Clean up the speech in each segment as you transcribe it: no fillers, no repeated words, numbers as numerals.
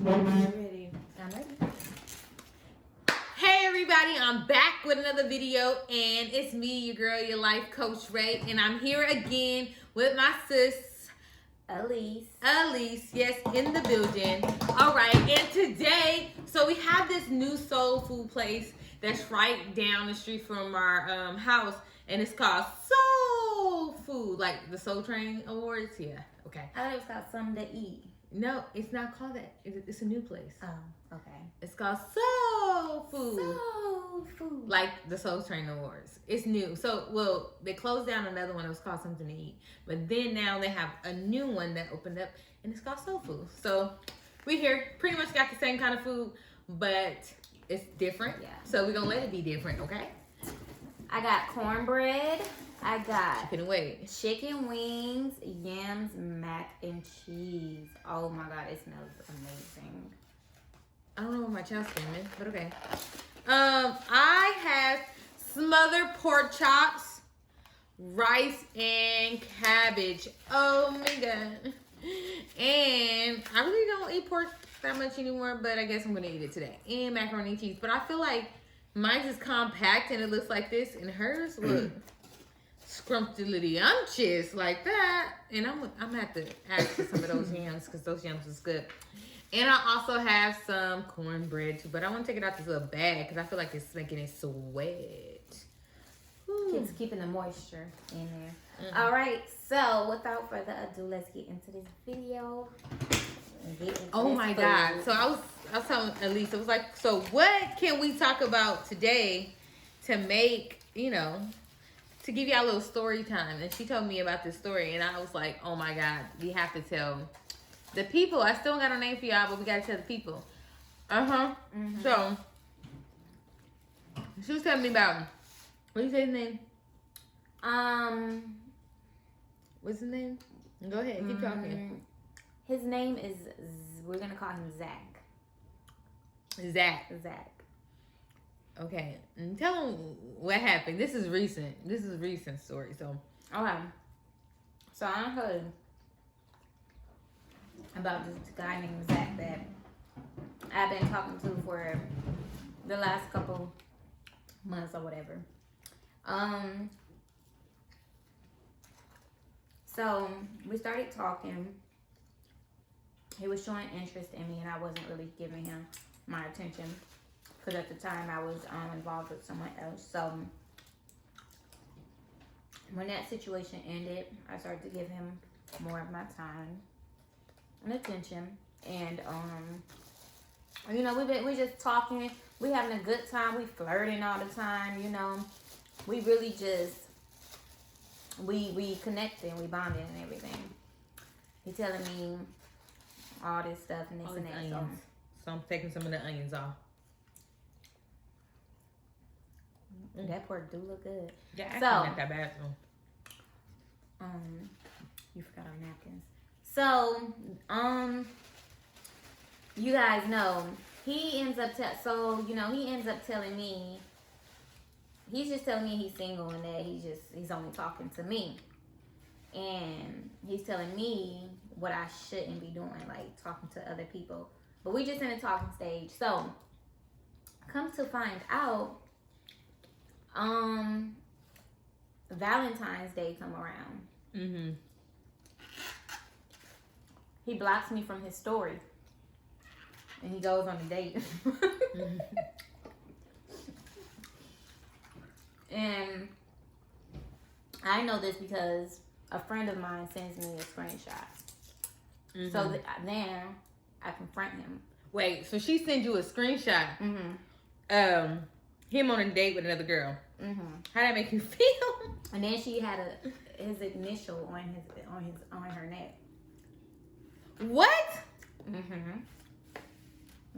Ready. I'm ready. Hey everybody, I'm back with another video, and it's me, your girl, your life coach Ray, and I'm here again with my sis Elise, yes, in the building. All right, and today, so we have this new soul food place that's right down the street from our house, and it's called Soul Food, like the Soul Train Awards. Yeah, okay. I thought it was called Something to Eat. No, it's not called that. It's a new place. Oh, okay. It's called Soul Food. Soul Food. Like the Soul Train Awards. It's new. So, well, they closed down another one that was called Something to Eat. But then now they have a new one that opened up, and it's called Soul Food. So, we here pretty much got the same kind of food, but it's different. Yeah. So, we're going to let it be different, okay? I got cornbread. I got chicken wings, yams, mac and cheese. Oh my God, it smells amazing. I don't know where my child's screaming, but okay. I have smothered pork chops, rice, and cabbage. Oh my God. And I really don't eat pork that much anymore, but I guess I'm gonna eat it today. And macaroni and cheese. But I feel like mine's is compact and it looks like this, and hers look scrumptious like that. And I'm gonna have to add to some of those yams because those yams is good. And I also have some cornbread too, but I want to take it out this little bag because I feel like it's making it sweat. It's keeping the moisture in there. All right, so without further ado, let's get into this video. Oh my God. So I was telling Elise, it was like, so what can we talk about today to make, to give y'all a little story time? And she told me about this story, and I was like, oh my God, we have to tell the people. I still got a name for y'all, but we got to tell the people. So she was telling me about, what do you say his name? What's his name? Go ahead, keep talking. His name is, we're going to call him Zach. Zach. Okay. And tell him what happened. This is recent story. So, okay. So I heard about this guy named Zach that I've been talking to for the last couple months or whatever. So we started talking. He was showing interest in me, and I wasn't really giving him my attention because at the time I was involved with someone else. So when that situation ended, I started to give him more of my time and attention. And we just talking. We having a good time. We flirting all the time. We really just we connecting, we bonding and everything. He telling me all this stuff and this and that. So I'm taking some of the onions off. That pork do look good. Yeah, I can make that bathroom. You forgot our napkins. So, you guys know he ends up telling me. He's just telling me he's single and that he's only talking to me. And he's telling me what I shouldn't be doing, like talking to other people. But we just in a talking stage. So, come to find out, Valentine's Day come around. He blocks me from his story. And he goes on a date. And I know this because a friend of mine sends me a screenshot. So then I confront him. Wait, so she sends you a screenshot? Him on a date with another girl. How'd that make you feel? And then she had his initial on her neck. What?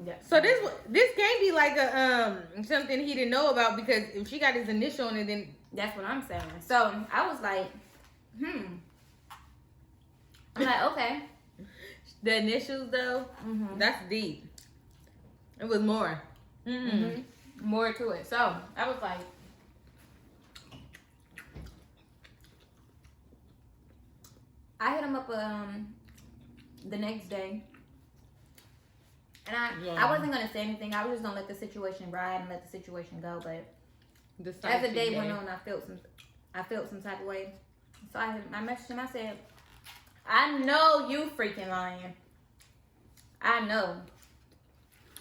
Yeah. So this can't be like a something he didn't know about, because if she got his initial on it, then that's what I'm saying. So I was like, I'm like, okay. The initials though, that's deep. It was more. More to it. So I was like, I hit him up the next day. And I wasn't gonna say anything. I was just gonna let the situation ride and let the situation go. But as the day went on, I felt some type of way. So I messaged him. I said, I know you freaking lying. I know.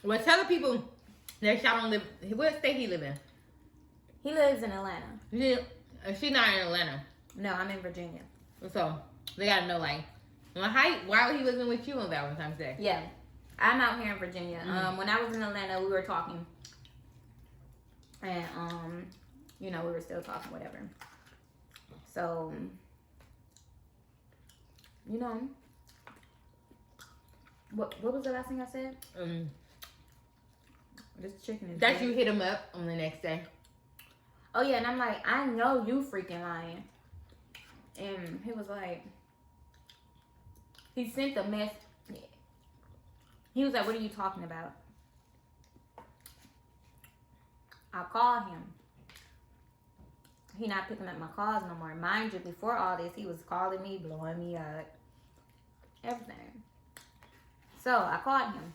Well, tell the people that y'all don't live. What state he live in? He lives in Atlanta. She's not in Atlanta. No, I'm in Virginia. So they gotta know, like, why he wasn't with you on Valentine's Day? Yeah, I'm out here in Virginia. When I was in Atlanta, we were talking, and we were still talking, whatever. So, what was the last thing I said? This chicken is that dead. You hit him up on the next day. Oh yeah, and I'm like, I know you freaking lying. And he was like, he sent the mess. He was like, what are you talking about? I called him. He not picking up my calls no more. Mind you, before all this, he was calling me, blowing me up, everything. So I called him.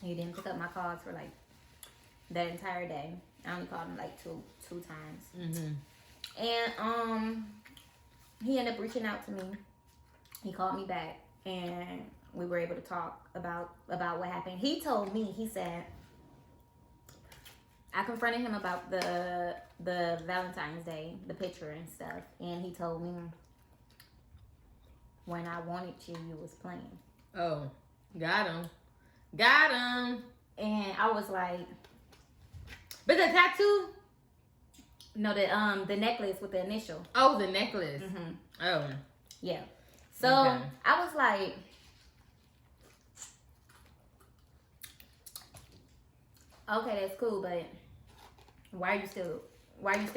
He didn't pick up my calls for like that entire day. I only called him like two times. And he ended up reaching out to me. He called me back, and we were able to talk about what happened. He told me, he said, I confronted him about the Valentine's Day, the picture and stuff, and he told me, when I wanted you, you was playing. Oh, got him. And I was like, but the tattoo? no, the necklace with the initial. Oh, the necklace. Oh, yeah. So okay. I was like, okay, that's cool, but why are you still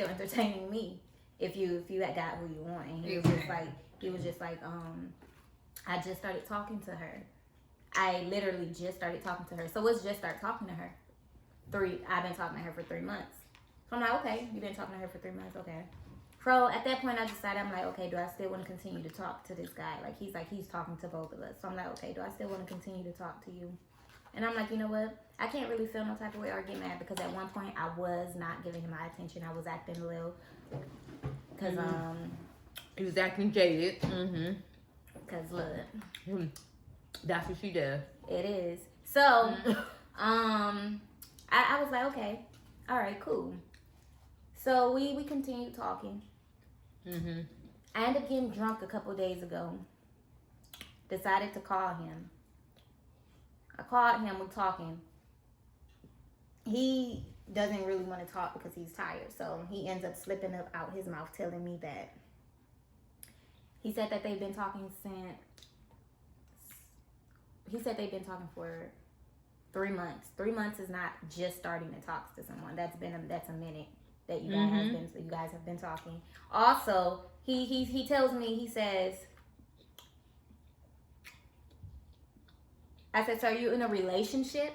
entertaining me if you had got who you want? And he was just like, I just started talking to her. I literally just started talking to her. So let's just start talking to her. I've been talking to her for 3 months. So I'm like, okay, you've been talking to her for 3 months, okay. So at that point I decided, I'm like, okay, do I still want to continue to talk to this guy? He's talking to both of us. So I'm like, okay, do I still want to continue to talk to you? And I'm like, you know what? I can't really feel no type of way or get mad, because at one point I was not giving him my attention. I was acting a little, because he was acting jaded. Because look, that's what she does. it is. So I was like, okay, all right, cool. So we continued talking. I ended up getting drunk a couple days ago. Decided to call him. I called him, we're talking. He doesn't really want to talk because he's tired. So he ends up slipping up out his mouth telling me that he said that they've been talking for 3 months. 3 months is not just starting to talk to someone. That's a minute that you guys have been talking. Also, he tells me, he says, I said, so are you in a relationship?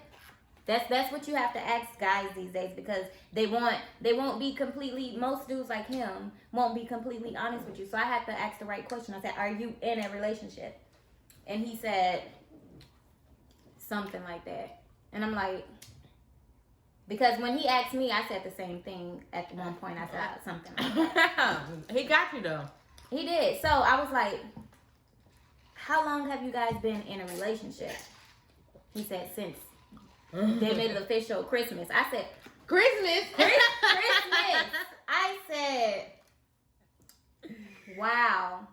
That's what you have to ask guys these days, because they won't be completely, most dudes like him won't be completely honest with you. So I had to ask the right question. I said, are you in a relationship? And he said something like that. And I'm like, because when he asked me, I said the same thing at one point. I said something like that. He got you though. He did. So I was like, how long have you guys been in a relationship? He said, since they made it official Christmas. I said, Christmas. I said, wow.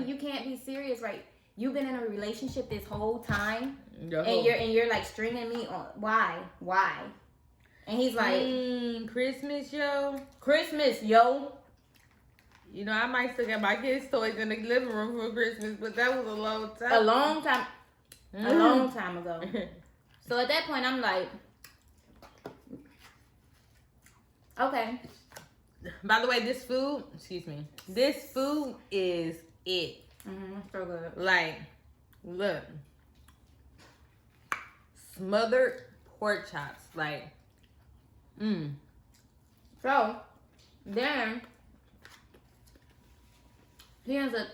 You can't be serious, right? You've been in a relationship this whole time, and you're like stringing me on. Why? And he's like, Christmas, yo. You know, I might still get my kids' toys in the living room for Christmas, but that was a long time. A long time ago. So at that point, I'm like, okay. By the way, this food is it. So good. Like, look. Smothered pork chops. Like, So, then, he ends up,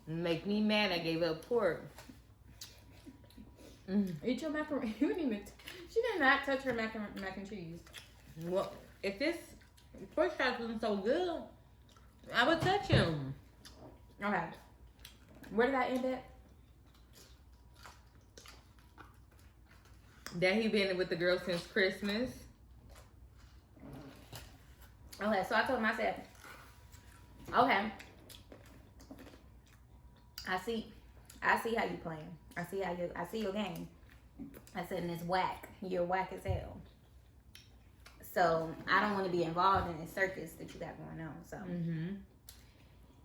make me mad I gave up pork. Eat your macaroni. You didn't even. She did not touch her mac and cheese. Well, if this pork chops wasn't so good, I would touch him. Okay. Where did I end at? That he been with the girl since Christmas. Okay, so I told him, I said, okay, I see how you playing. I see your game. I said, and it's whack. You're whack as hell. So I don't want to be involved in this circus that you got going on. So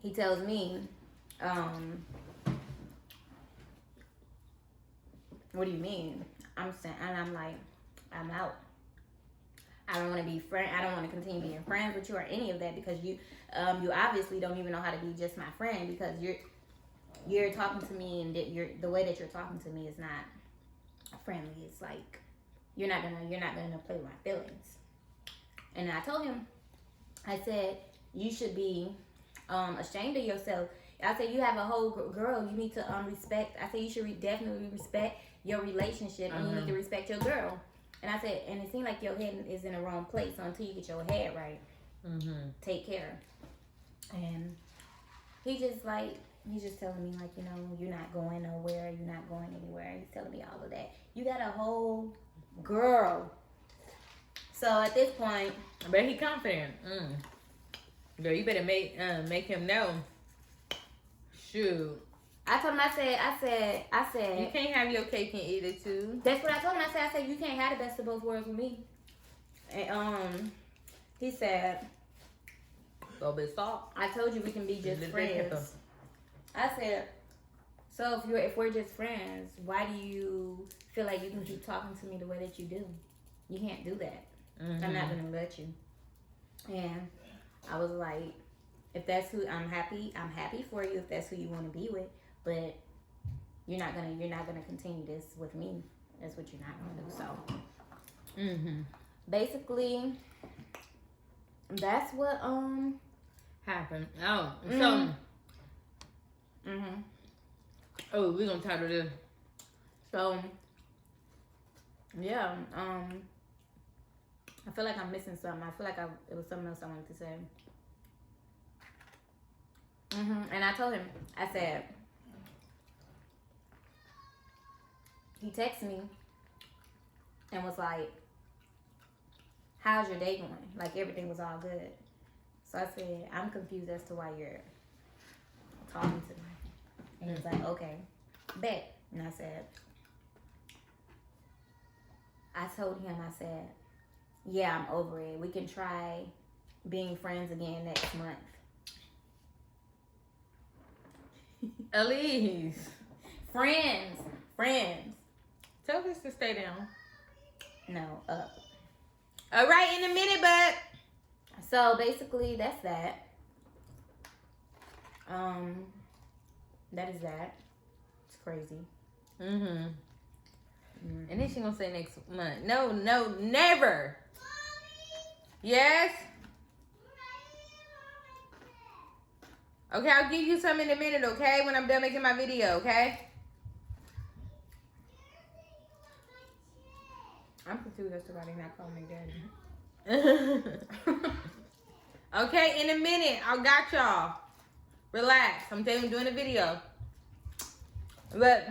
he tells me, what do you mean? I'm saying, and I'm like, I'm out. I don't want to be I don't want to continue being friends with you or any of that, because you obviously don't even know how to be just my friend, because you're talking to me, and the way that you're talking to me is not friendly. It's like you're not gonna play with my feelings. And I told him, I said, you should be ashamed of yourself. I said, you have a whole girl. You need to respect. I said, you should definitely respect your relationship, and you need to respect your girl. And I said, and it seemed like your head is in the wrong place. So until you get your head right, take care. And he's just telling me, like, you know, you're not going nowhere. You're not going anywhere. He's telling me all of that. You got a whole girl. So at this point, but he confident. Girl, you better make him know. Shoot. I told him, I said, you can't have your cake and eat it too. That's what I told him. I said, you can't have the best of both worlds with me. And he said, a little bit of salt. I told you we can be just friends. I said, so if we're just friends, why do you feel like you can keep talking to me the way that you do? You can't do that. I'm not gonna let you. And I was like, if that's who I'm happy for you if that's who you want to be with, but you're not gonna continue this with me. That's what you're not gonna do. So basically that's what happened. Oh, so oh, we're gonna title this. So yeah, I feel like I'm missing something. I feel like it was something else I wanted to say. And I told him, I said, he texted me and was like, how's your day going? Like, everything was all good. So I said, I'm confused as to why you're talking to me. And he was like, okay, bet. And I said, I told him, I said, yeah, I'm over it. We can try being friends again next month. Elise. Friends. Tell this to stay down. No, up. All right, in a minute, but. So basically, that's that. That is that. It's crazy. And then she gonna say next month. No, never. Yes. Okay, I'll give you some in a minute, okay? When I'm done making my video, okay? I'm confused as to why they not calling me daddy. Okay, in a minute. I got y'all. Relax. I'm doing a video. But,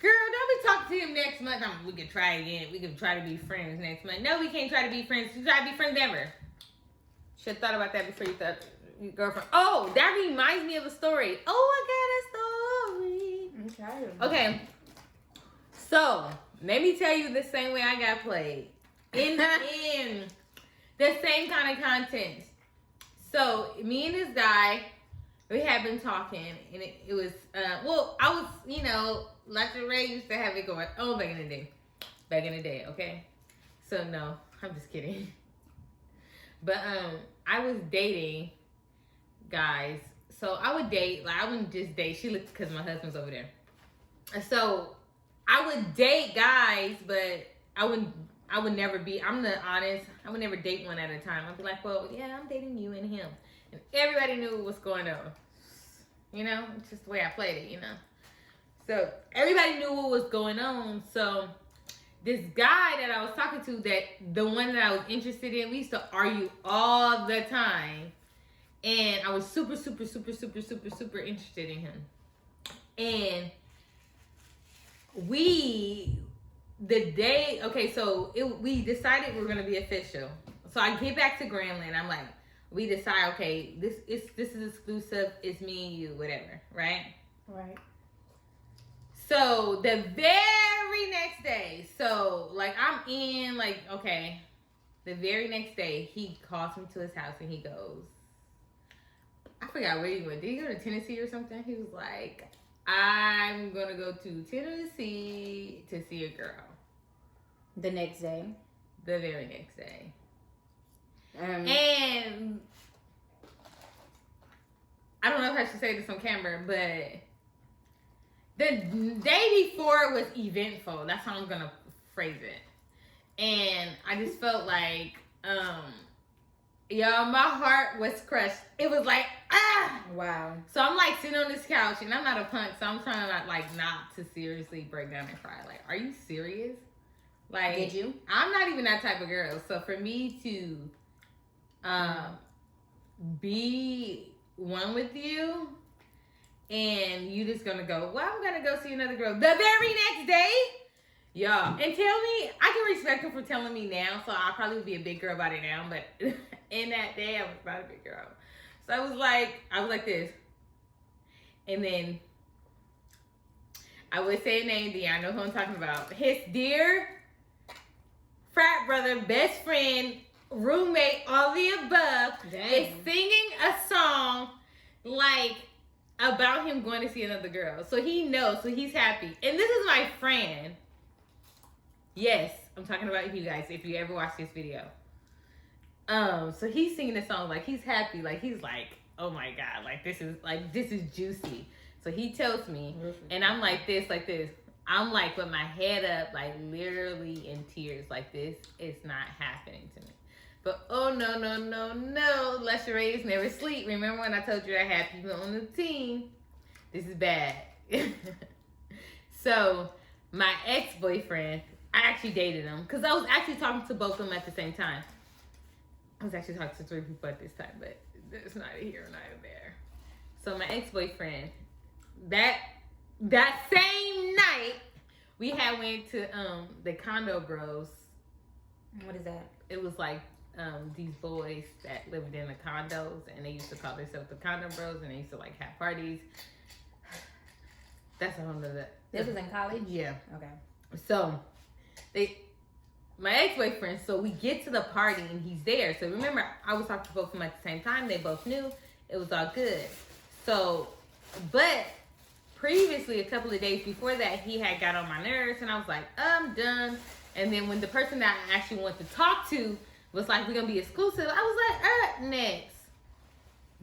girl, don't be talking to him next month. We can try again. We can try to be friends next month. No, we can't try to be friends. We try to be friends ever. Should have thought about that before you thought... Girlfriend. Oh, that reminds me of a story. Oh, I got a story. Okay. So, let me tell you the same way I got played. In the same kind of content. So, me and this guy, we had been talking, and it was, I was, you know, like the Ray used to have it going. Oh, back in the day, okay? So, no, I'm just kidding. But, I was dating guys. So I would date, like, I wouldn't just date. She looked, because my husband's over there. So I would date guys, but I would never be, I'm the honest, I would never date one at a time. I'd be like, well, yeah, I'm dating you and him. And everybody knew what's going on. You know, it's just the way I played it, you know. So everybody knew what was going on. So this guy that I was talking to, that the one that I was interested in, we used to argue all the time. And I was super interested in him. And we decided we were gonna be official. So I get back to Grambling. I'm like, we decide, okay, this is exclusive. It's me and you, whatever, right? Right. So the very next day, so like I'm in, like, okay, the very next day he calls me to his house and he goes, I forgot where he went. Did he go to Tennessee or something? He was like, I'm gonna go to Tennessee to see a girl. The next day. The very next day. And I don't know if I should say this on camera, but the day before was eventful. That's how I'm gonna phrase it. And I just felt like, y'all, my heart was crushed. It was like, ah! Wow. So I'm like sitting on this couch, and I'm not a punk, so I'm trying not to seriously break down and cry. Like, are you serious? Like, did you? I'm not even that type of girl. So for me to be one with you, and you just gonna go, well, I'm gonna go see another girl the very next day, y'all, and tell me, I can respect him for telling me now, so I probably would be a big girl about it now, but in that day, I was not a big girl. So I was like this, and then I would say a name, I know who I'm talking about. His dear frat brother, best friend, roommate, all the above, is singing a song like about him going to see another girl. So he knows, so he's happy. And this is my friend. Yes, I'm talking about you guys, if you ever watch this video. So he's singing this song like he's happy, like he's like, oh my God, like this is juicy. So he tells me, and I'm like this. I'm like with my head up, like literally in tears, like this is not happening to me. But oh no, Lesherades never sleep. Remember when I told you I had people on the team? This is bad. So my ex-boyfriend, I actually dated him because I was actually talking to both of them at the same time. I was actually talking to 3 people at this time, but it's neither here nor there. So my ex-boyfriend, that same night, we had went to the Condo Bros. What is that? It was like these boys that lived in the condos, and they used to call themselves the Condo Bros, and they used to like have parties. That's a whole nother. This was in college? Yeah. Okay. So my ex-boyfriend, so we get to the party and he's there. So remember, I was talking to both of them at the same time. They both knew. It was all good. So, but previously, a couple of days before that, he had got on my nerves, and I was like, I'm done. And then when the person that I actually wanted to talk to was like, we're going to be exclusive, I was like, next.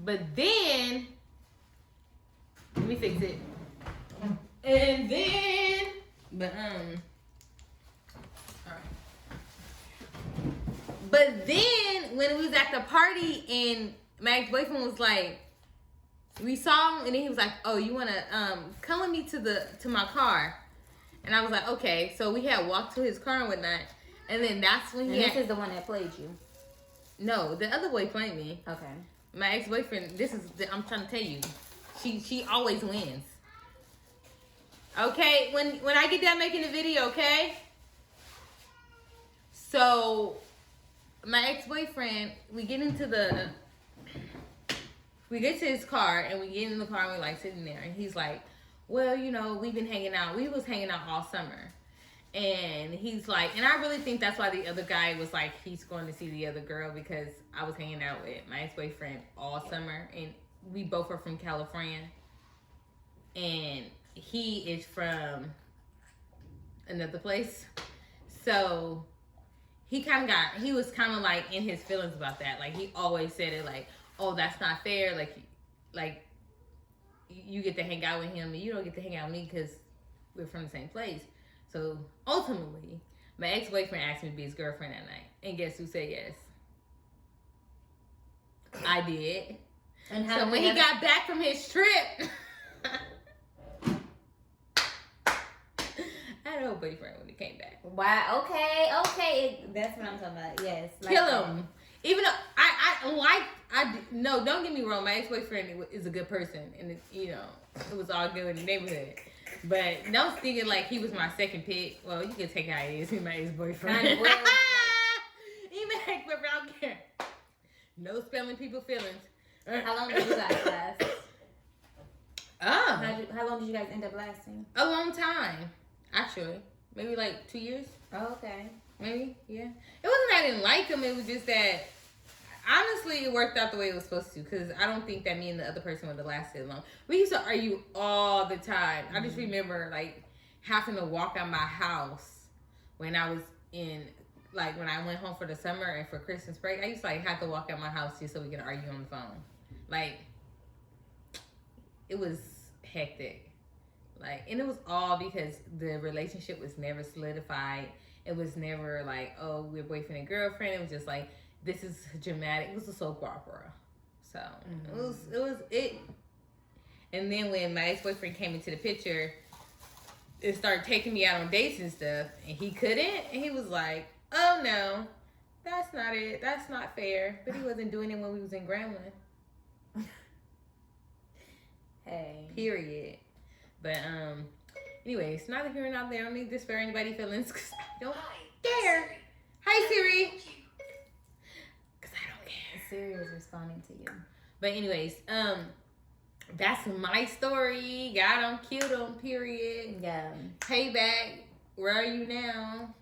But then, let me fix it. And then, but then when we was at the party and my ex-boyfriend was like, we saw him, and then he was like, oh, you want to come with me to my car? And I was like, okay. So we had walked to his car and whatnot. And then that's when this is the one that played you. No, the other boy played me. Okay. My ex-boyfriend, I'm trying to tell you, she always wins. Okay, when I get done making the video, okay? So my ex-boyfriend, we get to his car, and we get in the car, and we're like sitting there, and he's like, well, you know, we've been hanging out. We was hanging out all summer. And he's like, and I really think that's why the other guy was like, he's going to see the other girl, because I was hanging out with my ex-boyfriend all summer, and we both are from California. And he is from another place. So he was kind of like in his feelings about that. Like, he always said it like, oh, that's not fair. Like you get to hang out with him and you don't get to hang out with me because we're from the same place. So ultimately, my ex-boyfriend asked me to be his girlfriend that night. And guess who said yes? I did. And so when he got back from his trip, had a whole boyfriend when he came back. Wow. Okay. That's what I'm talking about. Yes. Kill him. Even though no, don't get me wrong. My ex-boyfriend is a good person, and it was all good in the neighborhood. But don't think it like he was my second pick. Well, you can take how he is. He's my ex-boyfriend. He my ex-boyfriend. I don't care. No spelling people feelings. How long did you guys last? How long did you guys end up lasting? A long time, actually. Maybe like 2 years. Oh, okay. Maybe, yeah. It wasn't that I didn't like him. It was just that, honestly, it worked out the way it was supposed to. Because I don't think that me and the other person would have lasted long. We used to argue all the time. I just remember, like, having to walk out my house when I was like, when I went home for the summer and for Christmas break. I used to, like, have to walk out my house just so we could argue on the phone. Like, it was hectic. Like, and it was all because the relationship was never solidified. It was never like, oh, we're boyfriend and girlfriend. It was just like, this is dramatic. It was a soap opera. So it was. And then when my ex-boyfriend came into the picture, it started taking me out on dates and stuff, and he couldn't. And he was like, oh no, that's not it. That's not fair. But he wasn't doing it when we was in Grambling. Hey. Period. But anyways, neither here nor there. I don't need to spare anybody feelings because I don't care. Hi Siri. Because I don't care. Siri is responding to you. But anyways, that's my story. Got him, killed him. Period. Yeah. Payback. Where are you now?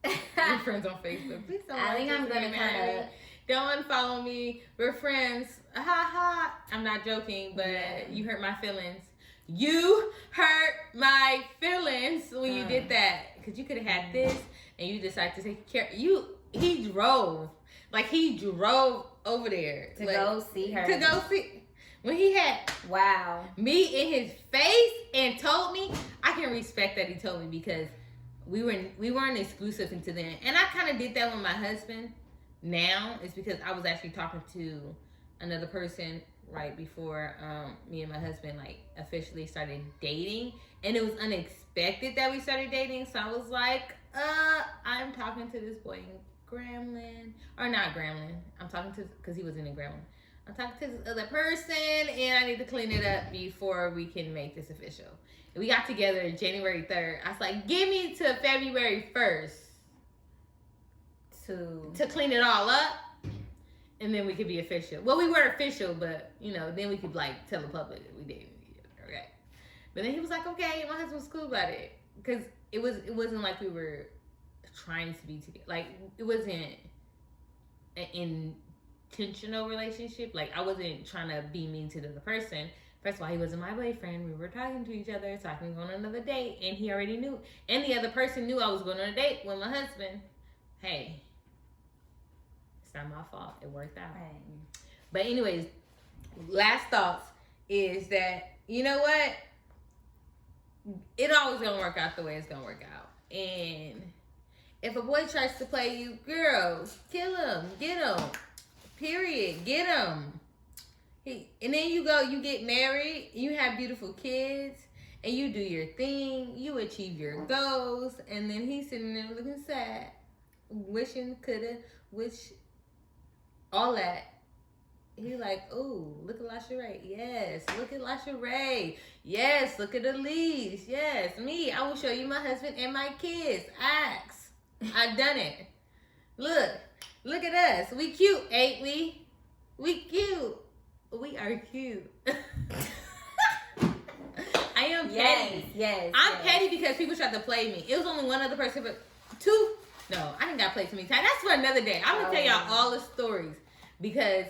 We're friends on Facebook. Please don't. I think I'm gonna kind of. Don't unfollow me. We're friends. Ha ha. I'm not joking, but you hurt my feelings. You hurt my feelings when you did that. Because you could have had this and you decided to take care. He drove. Like, he drove over there. To go see her. To go see. When he had me in his face and told me, I can respect that he told me because we weren't exclusive until then. And I kind of did that with my husband. Now it's because I was actually talking to another person right before me and my husband like officially started dating, and it was unexpected that we started dating. So I was like, I'm talking to this boy in Grambling, or not Grambling. I'm talking to, because he wasn't in Grambling. I'm talking to this other person, and I need to clean it up before we can make this official. And we got together January 3rd. I was like, give me to February 1st. To clean it all up, and then we could be official. Well, we were official, but then we could like tell the public that we dated. Okay, but then he was like, okay, and my husband was cool about it because it wasn't like we were trying to be together. Like, it wasn't an intentional relationship. Like, I wasn't trying to be mean to the other person. First of all, he wasn't my boyfriend. We were talking to each other, so I can go on another date, and he already knew. And the other person knew I was going on a date with my husband. Hey. It's not my fault. It worked out. Right. But anyways, last thoughts is that, you know what? It always gonna work out the way it's gonna work out. And if a boy tries to play you, girl, kill him. Get him. Period. Get him. And then you get married, you have beautiful kids, and you do your thing, you achieve your goals, and then he's sitting there looking sad, wishing all that. He like, ooh, look at LaSharay. Yes, look at LaSharay. Yes, look at Elise. Yes, me. I will show you my husband and my kids. Ask. I've done it. Look at us. We cute, ain't we? We cute. We are cute. I am petty. Yes. I'm petty because people tried to play me. It was only one other person, but two. No, I didn't got played too many times. That's for another day. I'm gonna tell y'all all the stories because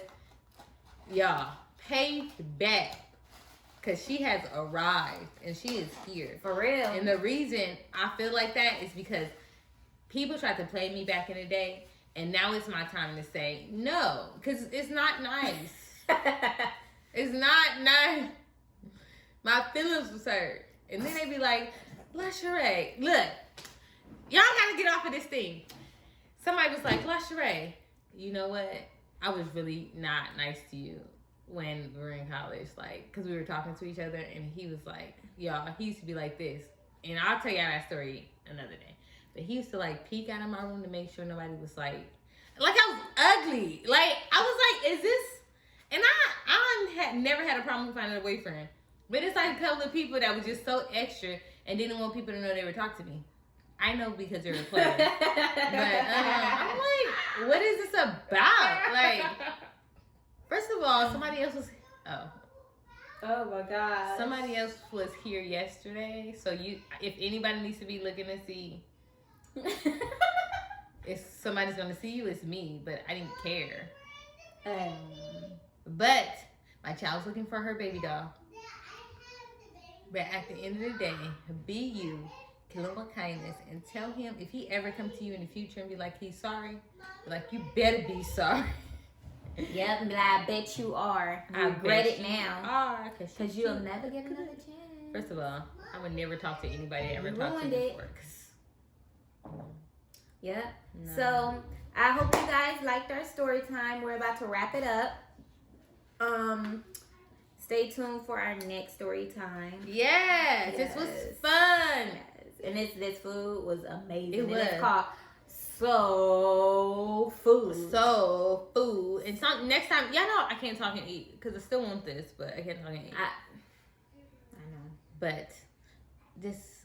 y'all pay back because she has arrived and she is here for real. And the reason I feel like that is because people tried to play me back in the day, and now it's my time to say no because it's not nice. It's not nice. My feelings was hurt, and then they be like, LaSharay, look. Y'all gotta get off of this thing. Somebody was like, LaSharay, you know what? I was really not nice to you when we were in college. Like, because we were talking to each other, and he was like, y'all, he used to be like this. and I'll tell y'all that story another day. But he used to like peek out of my room to make sure nobody was like I was ugly. Like I was like, is this? And I had never had a problem finding a boyfriend. But it's like a couple of people that was just so extra and didn't want people to know they were talking to me. I know because they were playing. But I'm like, what is this about? Like, first of all, somebody else was. Oh my God. Somebody else was here yesterday. So if anybody needs to be looking to see if somebody's gonna see you, it's me. But I didn't care. But my child's looking for her baby doll. But at the end of the day, be you, kill him with kindness, and tell him if he ever come to you in the future and be like he's sorry, be like you better be sorry. Yep, but I bet you are. You regret it now. Because you'll never get another chance. First of all, I would never talk to anybody that ever talked to me before. Yep. No. So I hope you guys liked our story time. We're about to wrap it up. Stay tuned for our next story time. Yes. This was fun. Yes. And this food was amazing. It was. It's called Soul Food. Soul Food. And next time, y'all know I can't talk and eat because I still want this, but I can't talk and eat. I know. But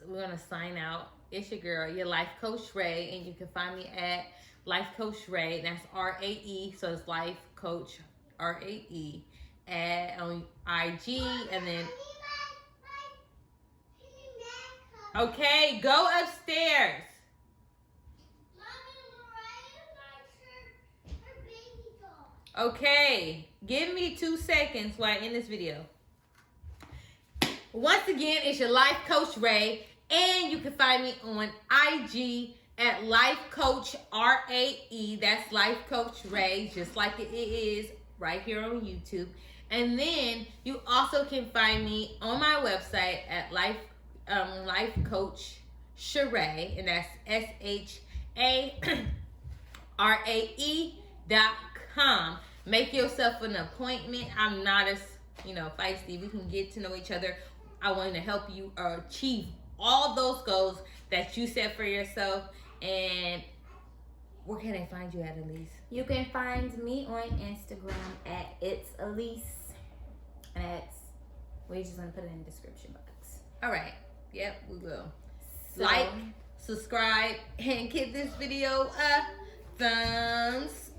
we're going to sign out. It's your girl, your life coach Ray, and you can find me at Life Coach Ray. That's RAE, so it's Life Coach RAE on IG, and then okay, go upstairs. Okay, give me 2 seconds while I end this video. Once again, it's your life coach Ray, and you can find me on IG at Life Coach RAE. That's Life Coach Ray, just like it is right here on YouTube. And then you also can find me on my website at Life Coach Sheree, and that's SHARAE.com. Make yourself an appointment. I'm not as feisty. We can get to know each other. I want to help you achieve all those goals that you set for yourself. And where can I find you at, Elise? You can find me on Instagram at It's Elise. And we're just going to put it in the description box. All right. Yep, we will. So, like, subscribe, and give this video a thumbs